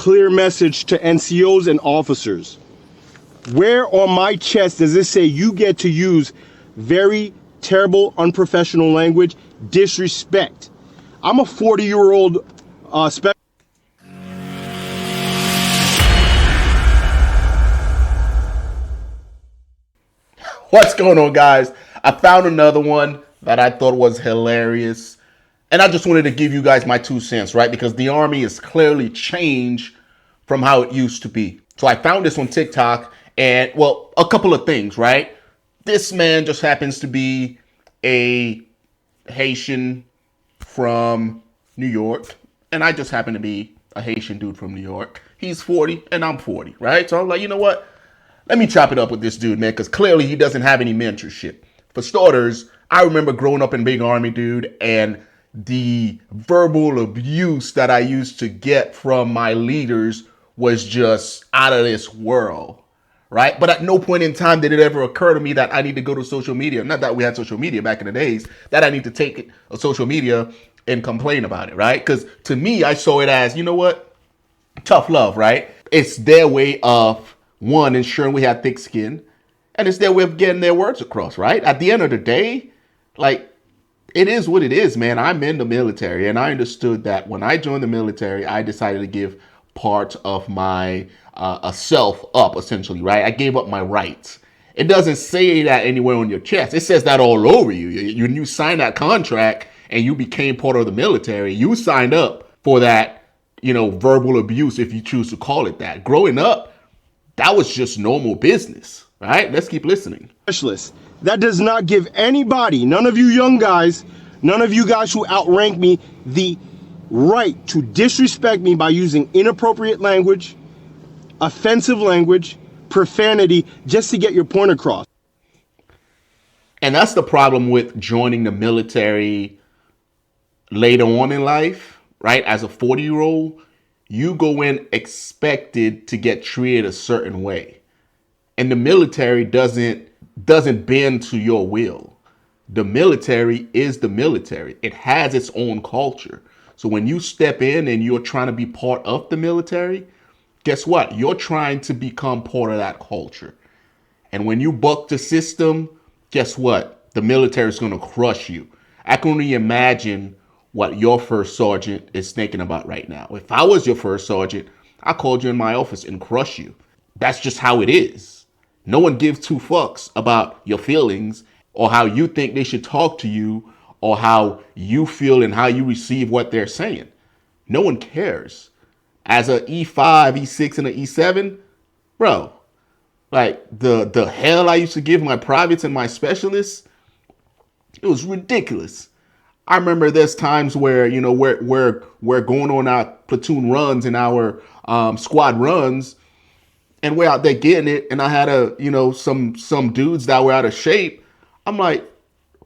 clear message to NCOs and officers. Where on my chest does this say you get to use very terrible, unprofessional language, disrespect? I'm a 40-year-old Spec. What's going on, guys? I found another one that I thought was hilarious. And I just wanted to give you guys my 2 cents, right? Because the Army has clearly changed from how it used to be. So I found this on TikTok and, well, a couple of things, right? This man just happens to be a Haitian from New York. And I just happen to be a Haitian dude from New York. He's 40 and I'm 40, right? So I'm like, you know what? Let me chop it up with this dude, man, because clearly he doesn't have any mentorship. For starters, I remember growing up in Big Army, dude, and the verbal abuse that I used to get from my leaders was just out of this world, right? But at no point in time did it ever occur to me that I need to go to social media. Not that we had social media back in the days, that I need to take social media and complain about it, right? Because to me, I saw it as, you know what? Tough love, right? It's their way of, one, ensuring we have thick skin, and it's their way of getting their words across, right? At the end of the day, like, it is what it is, man. I'm in the military, and I understood that when I joined the military, I decided to give part of my self up, essentially, right? I gave up my rights. It doesn't say that anywhere on your chest. It says that all over you. When you signed that contract and you became part of the military, you signed up for that, you know, verbal abuse, if you choose to call it that. Growing up, that was just normal business, right? Let's keep listening. That does not give anybody, none of you young guys, none of you guys who outrank me, the right to disrespect me by using inappropriate language, offensive language, profanity, just to get your point across. And that's the problem with joining the military later on in life, right? As a 40-year-old, you go in expected to get treated a certain way. And the military doesn't bend to your will. The military is the military. It has its own culture. So when you step in and you're trying to be part of the military, guess what? You're trying to become part of that culture. And when you buck the system, guess what? The military is going to crush you. I can only imagine what your first sergeant is thinking about right now. If I was your first sergeant, I called you in my office and crush you. That's just how it is. No one gives 2 fucks about your feelings or how you think they should talk to you or how you feel and how you receive what they're saying. No one cares. As a E5, E6, and an E7, bro, like the hell I used to give my privates and my specialists, it was ridiculous. I remember there's times where, you know, we're going on our platoon runs and our squad runs, and we're out there getting it. And I had some dudes that were out of shape. I'm like,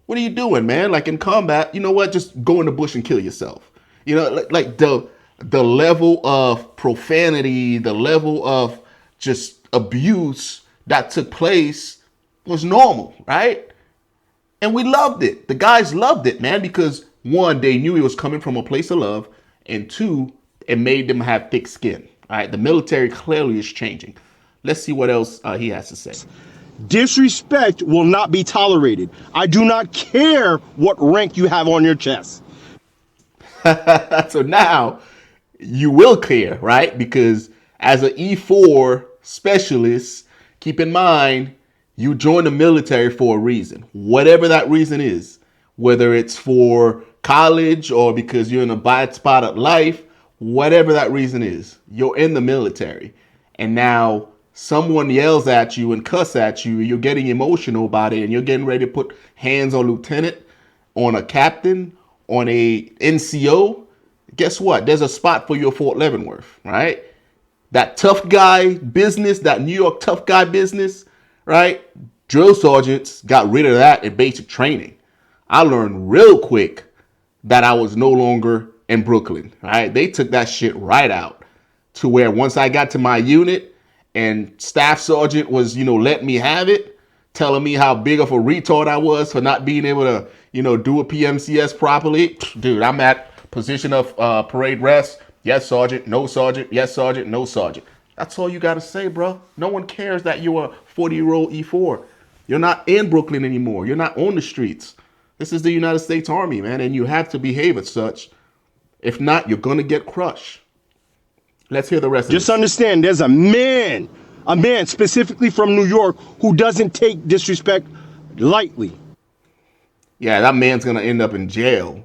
what are you doing, man? Like in combat, you know what? Just go in the bush and kill yourself. You know, like the level of profanity, the level of just abuse that took place was normal, right? And we loved it. The guys loved it, man, because 1, they knew it was coming from a place of love, and 2, it made them have thick skin. All right, the military clearly is changing. Let's see what else he has to say. Disrespect will not be tolerated. I do not care what rank you have on your chest. So now you will care, right? Because as an E4 specialist, keep in mind, you join the military for a reason, whatever that reason is, whether it's for college or because you're in a bad spot of life, whatever that reason is, you're in the military. And now someone yells at you and cuss at you, you're getting emotional about it, and you're getting ready to put hands on lieutenant, on a captain, on a NCO. Guess what? There's a spot for you at Fort Leavenworth, right? That tough guy business, that New York tough guy business, right? Drill sergeants got rid of that in basic training. I learned real quick that I was no longer in Brooklyn, right? They took that shit right out to where once I got to my unit and staff sergeant was, you know, letting me have it, telling me how big of a retard I was for not being able to, you know, do a PMCS properly. Dude, I'm at position of parade rest, Yes, Sergeant. No, Sergeant. Yes, Sergeant. No, Sergeant. That's all you got to say, bro. No one cares that you're a 40-year-old E4. You're not in Brooklyn anymore. You're not on the streets. This is the United States Army, man, and you have to behave as such. If not, you're going to get crushed. Let's hear the rest of Just this. understand there's a man specifically from New York who doesn't take disrespect lightly. Yeah, that man's going to end up in jail.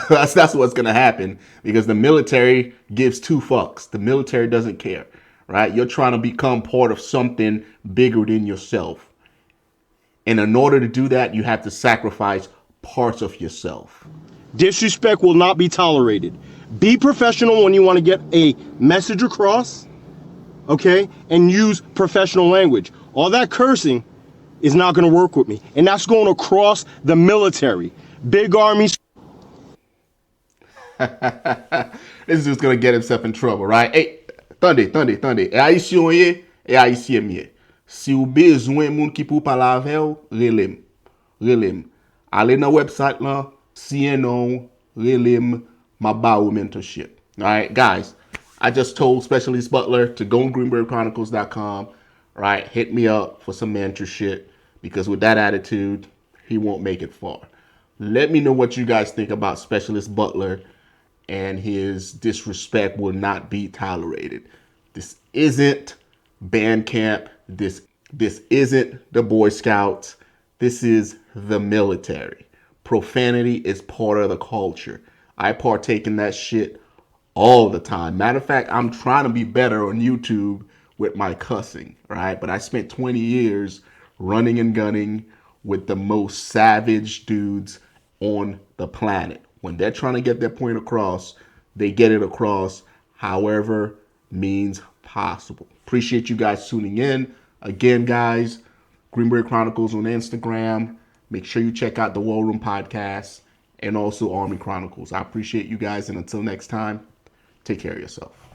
That's what's going to happen because the military gives two fucks. The military doesn't care, right? You're trying to become part of something bigger than yourself. And in order to do that, you have to sacrifice parts of yourself. Disrespect will not be tolerated. Be professional when you want to get a message across, okay? And use professional language. All that cursing is not going to work with me. And that's going across the military. Big armies. This is just going to get himself in trouble, right? Hey, tande. E Haitien ye, e Haitien miye. Si ou bezwen moun ki pou pala avew, relem. Ale nan website la, CNO, relem, ma ba ou mentorship. All right, guys, I just told Specialist Butler to go on GreenBeretChronicles.com, right? Hit me up for some mentorship because with that attitude, he won't make it far. Let me know what you guys think about Specialist Butler and his disrespect will not be tolerated. This isn't band camp. This isn't the Boy Scouts. This is the military. Profanity is part of the culture. I partake in that shit all the time. Matter of fact, I'm trying to be better on YouTube with my cussing, right? But I spent 20 years running and gunning with the most savage dudes on the planet. When they're trying to get their point across, they get it across however means possible. Appreciate you guys tuning in. Again, guys, Green Beret Chronicles on Instagram. Make sure you check out the War Room podcast and also Army Chronicles. I appreciate you guys, and until next time, take care of yourself.